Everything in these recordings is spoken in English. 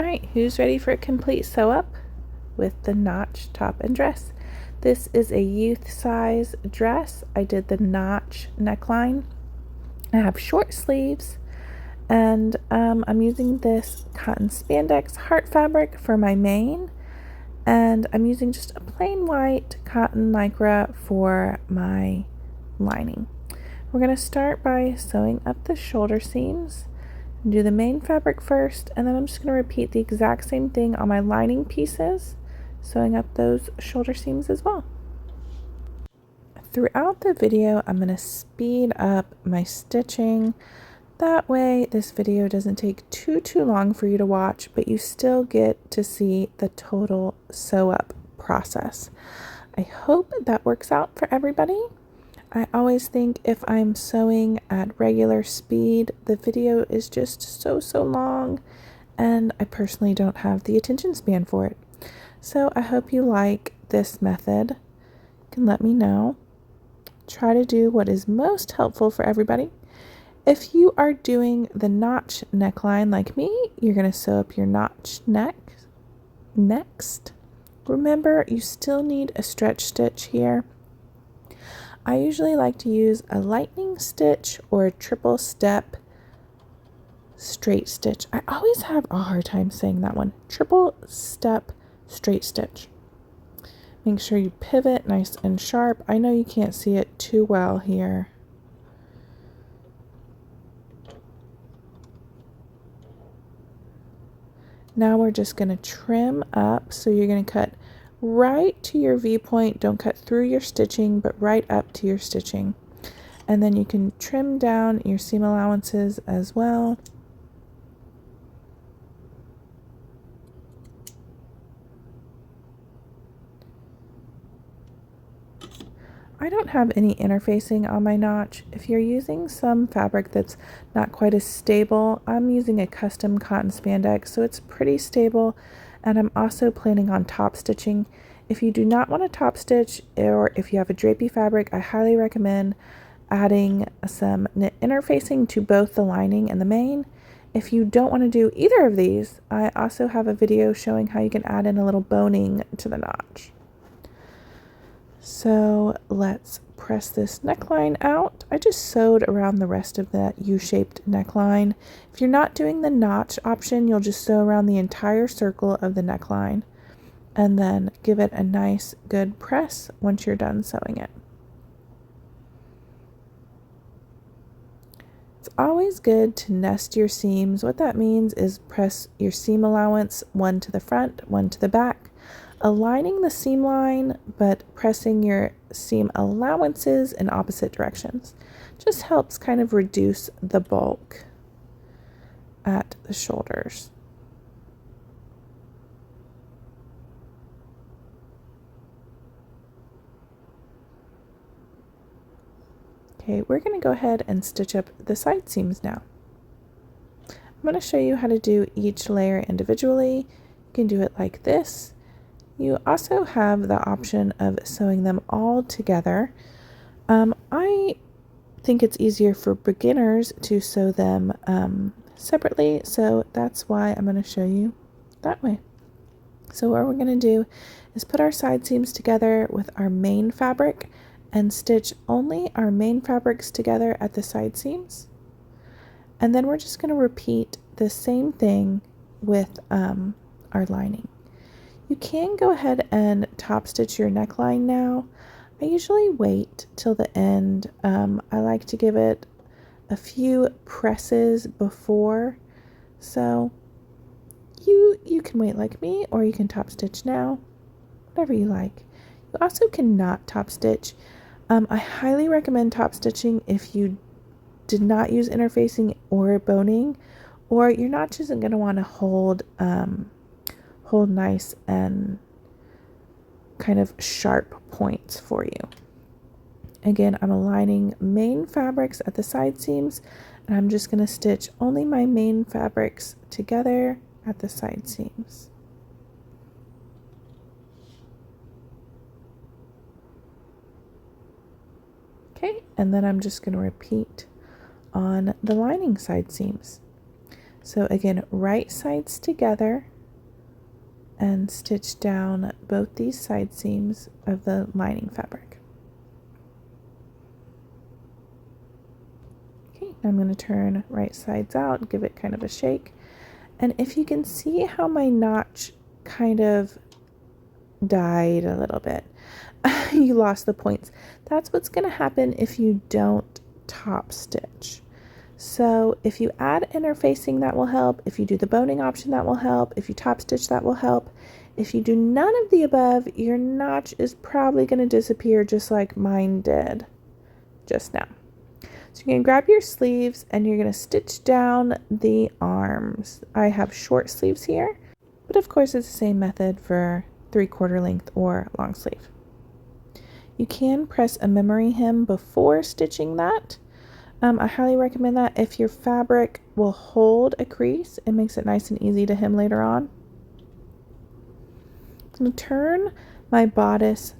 Alright, who's ready for a complete sew up with the notch top and dress? This is a youth size dress. I did the notch neckline. I have short sleeves, and I'm using this cotton spandex heart fabric for my mane, and I'm using just a plain white cotton lycra for my lining. We're going to start by sewing up the shoulder seams. Do the main fabric first, and then I'm just going to repeat the exact same thing on my lining pieces, sewing up those shoulder seams as well. Throughout the video, I'm going to speed up my stitching. That way this video doesn't take too long for you to watch, but you still get to see the total sew up process. I hope that works out for everybody. I always think if I'm sewing at regular speed, the video is just so long, and I personally don't have the attention span for it. So I hope you like this method. You can let me know. Try to do what is most helpful for everybody. If you are doing the notch neckline like me, you're going to sew up your notch neck next. Remember, you still need a stretch stitch here. I usually like to use a lightning stitch or a triple step straight stitch. I always have a hard time saying that one. Triple step straight stitch. Make sure you pivot nice and sharp. I know you can't see it too well here. Now we're just going to trim up. So you're going to cut right to your V point. Don't cut through your stitching, but right up to your stitching. And then you can trim down your seam allowances as well. I don't have any interfacing on my notch. If you're using some fabric that's not quite as stable, I'm using a custom cotton spandex, so it's pretty stable, and I'm also planning on top stitching. If you do not want to top stitch, or if you have a drapey fabric, I highly recommend adding some knit interfacing to both the lining and the mane. If you don't want to do either of these, I also have a video showing how you can add in a little boning to the notch. So let's press this neckline out. I just sewed around the rest of that U-shaped neckline. If you're not doing the notch option, you'll just sew around the entire circle of the neckline and then give it a nice good press once you're done sewing it. It's always good to nest your seams. What that means is press your seam allowance one to the front, one to the back, aligning the seam line, but pressing your seam allowances in opposite directions. Just helps kind of reduce the bulk at the shoulders. Okay, we're going to go ahead and stitch up the side seams now. I'm going to show you how to do each layer individually. You can do it like this. You also have the option of sewing them all together. I think it's easier for beginners to sew them separately, so that's why I'm going to show you that way. So what we're going to do is put our side seams together with our main fabric and stitch only our main fabrics together at the side seams. And then we're just going to repeat the same thing with our lining. You can go ahead and top stitch your neckline now. I usually wait till the end. I like to give it a few presses before, so you can wait like me, or you can top stitch now, whatever you like. You also cannot top stitch. I highly recommend top stitching if you did not use interfacing or boning, or your notch isn't going to want to hold nice and kind of sharp points for you. Again, I'm aligning main fabrics at the side seams, and I'm just going to stitch only my main fabrics together at the side seams. Okay, and then I'm just going to repeat on the lining side seams. So again, right sides together and stitch down both these side seams of the lining fabric. Okay, I'm going to turn right sides out, give it kind of a shake. And if you can see how my notch kind of died a little bit, you lost the points. That's what's going to happen if you don't top stitch. So if you add interfacing, that will help. If you do the boning option, that will help. If you top stitch, that will help. If you do none of the above, your notch is probably going to disappear just like mine did just now. So you're going to grab your sleeves and you're going to stitch down the arms. I have short sleeves here, but of course it's the same method for 3/4 length or long sleeve. You can press a memory hem before stitching that. I highly recommend that if your fabric will hold a crease. It makes it nice and easy to hem later on. I'm going to turn my bodice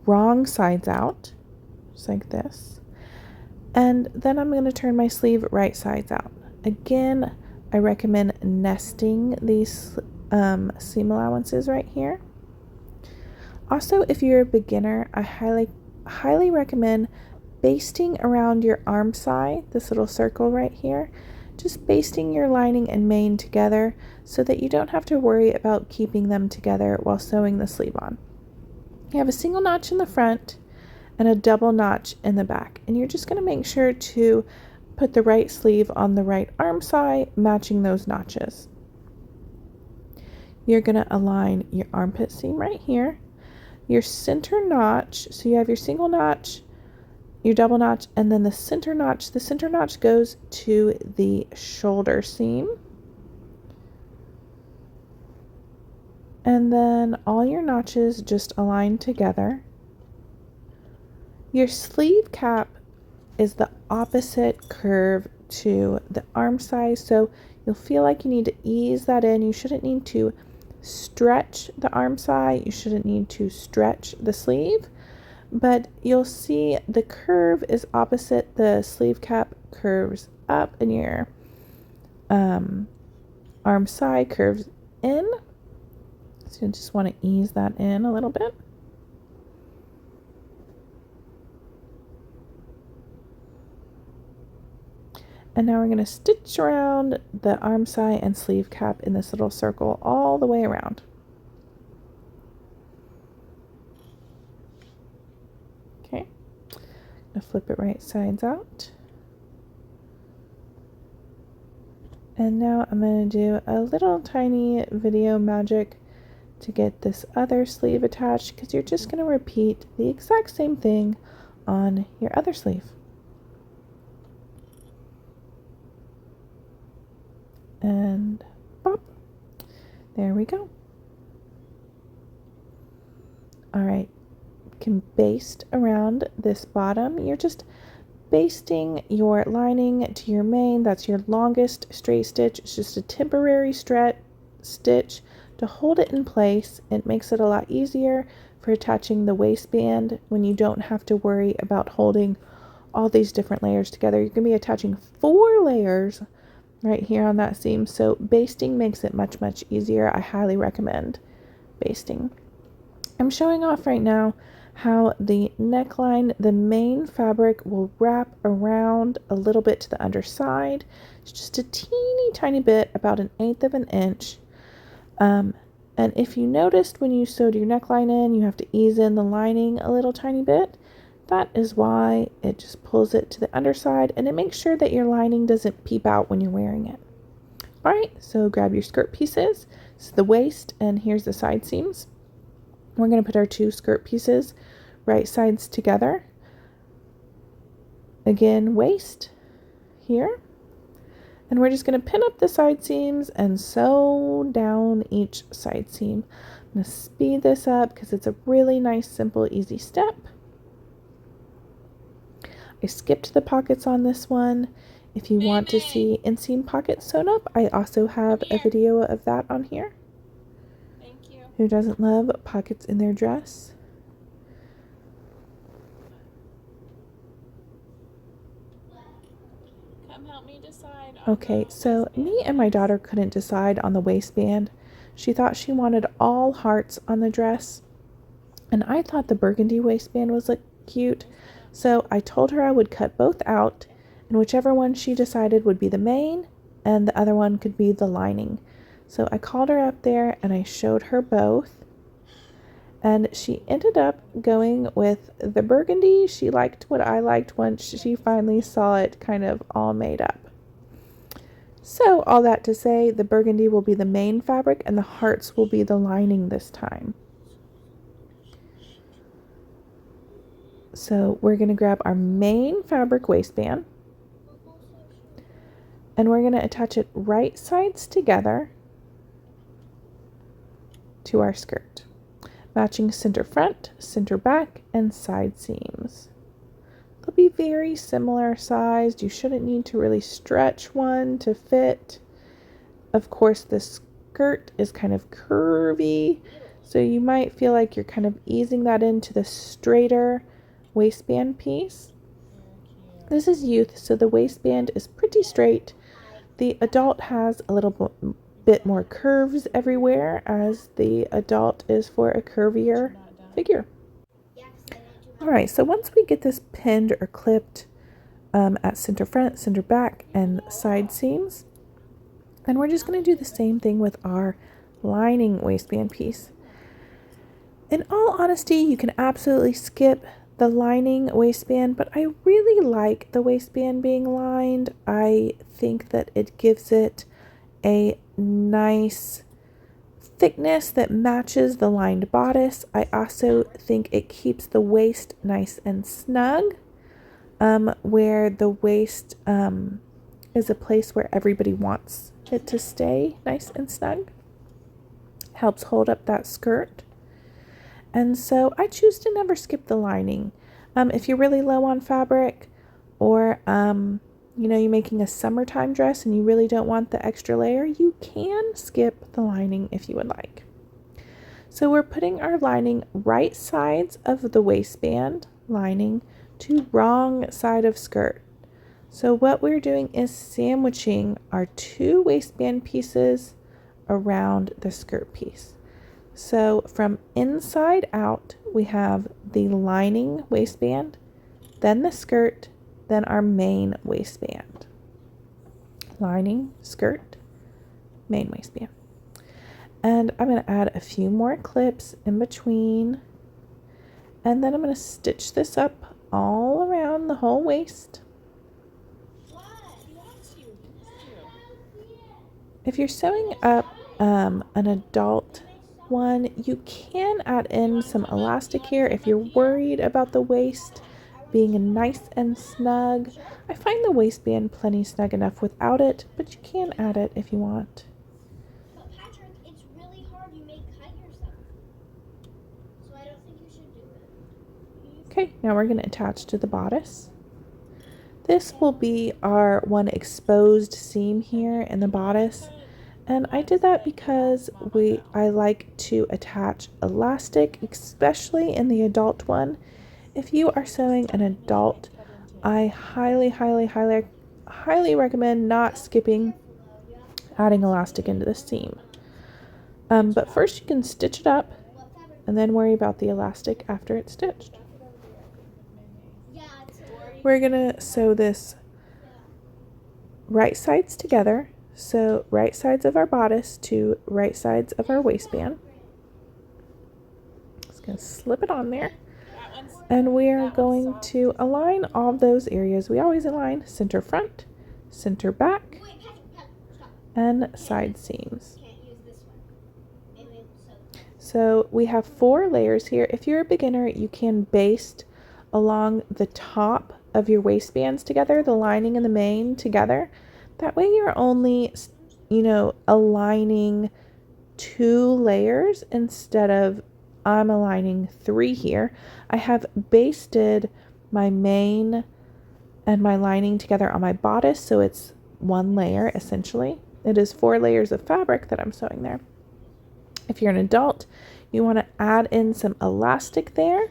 wrong sides out, just like this. And then I'm going to turn my sleeve right sides out. Again, I recommend nesting these seam allowances right here. Also, if you're a beginner, I highly recommend basting around your arm side, this little circle right here, just basting your lining and main together so that you don't have to worry about keeping them together while sewing the sleeve on. You have a single notch in the front and a double notch in the back, and you're just going to make sure to put the right sleeve on the right arm side, matching those notches. You're going to align your armpit seam right here, your center notch, so you have your single notch, your double notch, and then the center notch. The center notch goes to the shoulder seam. And then all your notches just align together. Your sleeve cap is the opposite curve to the arm size, so you'll feel like you need to ease that in. You shouldn't need to stretch the arm side. You shouldn't need to stretch the sleeve. But you'll see the curve is opposite. The sleeve cap curves up and your arm side curves in. So you just want to ease that in a little bit. And now we're going to stitch around the arm side and sleeve cap in this little circle all the way around. Okay, I'm going to flip it right sides out. And now I'm going to do a little tiny video magic to get this other sleeve attached, because you're just going to repeat the exact same thing on your other sleeve. And pop, there we go. All right, you can baste around this bottom. You're just basting your lining to your main. That's your longest straight stitch. It's just a temporary stitch to hold it in place. It makes it a lot easier for attaching the waistband when you don't have to worry about holding all these different layers together. You're going to be attaching 4 layers right here on that seam, so basting makes it much easier. I highly recommend basting. I'm showing off right now how the neckline, the main fabric, will wrap around a little bit to the underside. It's just a teeny tiny bit, about 1/8 of an inch. And if you noticed when you sewed your neckline in, you have to ease in the lining a little tiny bit. That is why it just pulls it to the underside, and it makes sure that your lining doesn't peep out when you're wearing it. All right, so grab your skirt pieces. This is the waist, and here's the side seams. We're going to put our 2 skirt pieces right sides together. Again, waist here. And we're just going to pin up the side seams and sew down each side seam. I'm going to speed this up because it's a really nice, simple, easy step. I skipped the pockets on this one. If you want to see inseam pockets sewn up, I also have a video of that on here. Thank you. Who doesn't love pockets in their dress? Come help me decide. Okay, so me and my daughter couldn't decide on the waistband. She thought she wanted all hearts on the dress, and I thought the burgundy waistband was cute, so I told her I would cut both out, and whichever one she decided would be the main, and the other one could be the lining. So I called her up there and I showed her both, and she ended up going with the burgundy. She liked what I liked once she finally saw it kind of all made up. So all that to say, the burgundy will be the main fabric and the hearts will be the lining this time. So we're going to grab our main fabric waistband and we're going to attach it right sides together to our skirt, matching center front, center back, and side seams. They'll be very similar sized. You shouldn't need to really stretch one to fit. Of course, the skirt is kind of curvy, so you might feel like you're kind of easing that into the straighter waistband piece. This is youth, so the waistband is pretty straight. The adult has a little bit more curves everywhere, as the adult is for a curvier figure. Alright, so once we get this pinned or clipped at center front, center back, and side seams, then we're just going to do the same thing with our lining waistband piece. In all honesty, you can absolutely skip the lining waistband, but I really like the waistband being lined. I think that it gives it a nice thickness that matches the lined bodice. I also think it keeps the waist nice and snug, where the waist is a place where everybody wants it to stay nice and snug. Helps hold up that skirt. And so I choose to never skip the lining. If you're really low on fabric, or you're making a summertime dress and you really don't want the extra layer, you can skip the lining if you would like. So we're putting our lining right sides of the waistband lining to wrong side of skirt. So what we're doing is sandwiching our two waistband pieces around the skirt piece. So from inside out, we have the lining waistband, then the skirt, then our main waistband. Lining, skirt, main waistband. And I'm going to add a few more clips in between. And then I'm going to stitch this up all around the whole waist. If you're sewing up an adult one, you can add in some elastic here if you're worried about the waist being nice and snug. I find the waistband plenty snug enough without it, but you can add it if you want. But Patrick, it's really hard. You may cut yourself. So I don't think you should do it. Okay, now we're going to attach to the bodice. This will be our one exposed seam here in the bodice. And I did that because I like to attach elastic, especially in the adult one. If you are sewing an adult, I highly recommend not skipping adding elastic into the seam. But first you can stitch it up and then worry about the elastic after it's stitched. We're gonna sew this right sides together. So right sides of our bodice to right sides of our waistband. Just going to slip it on there. And we are going to align all those areas. We always align center front, center back, and side seams. So we have 4 layers here. If you're a beginner, you can baste along the top of your waistbands together, the lining and the main together. That way you're only, aligning 2 layers instead of I'm aligning 3 here. I have basted my main and my lining together on my bodice, so it's 1 layer essentially. It is 4 layers of fabric that I'm sewing there. If you're an adult, you want to add in some elastic there,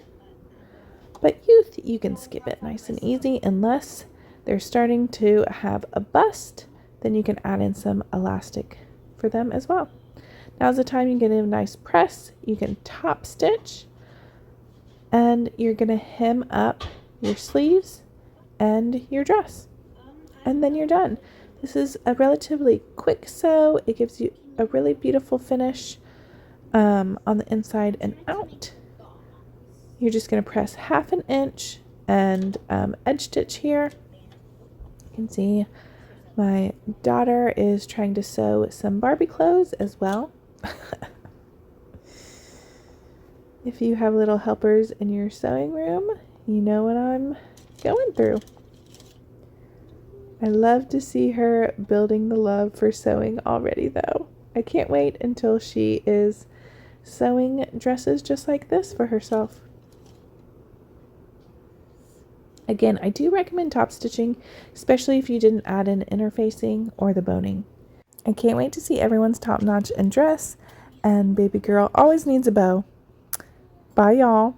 but youth, you can skip it nice and easy unless they're starting to have a bust, then you can add in some elastic for them as well. Now's the time you get a nice press. You can top stitch, and you're going to hem up your sleeves and your dress, and then you're done. This is a relatively quick sew. It gives you a really beautiful finish on the inside and out. You're just going to press 1/2 inch and edge stitch here. You can see my daughter is trying to sew some Barbie clothes as well. If you have little helpers in your sewing room, you know what I'm going through. I love to see her building the love for sewing already, though. I can't wait until she is sewing dresses just like this for herself. Again, I do recommend top stitching, especially if you didn't add in interfacing or the boning. I can't wait to see everyone's top notch and dress, and baby girl always needs a bow. Bye, y'all.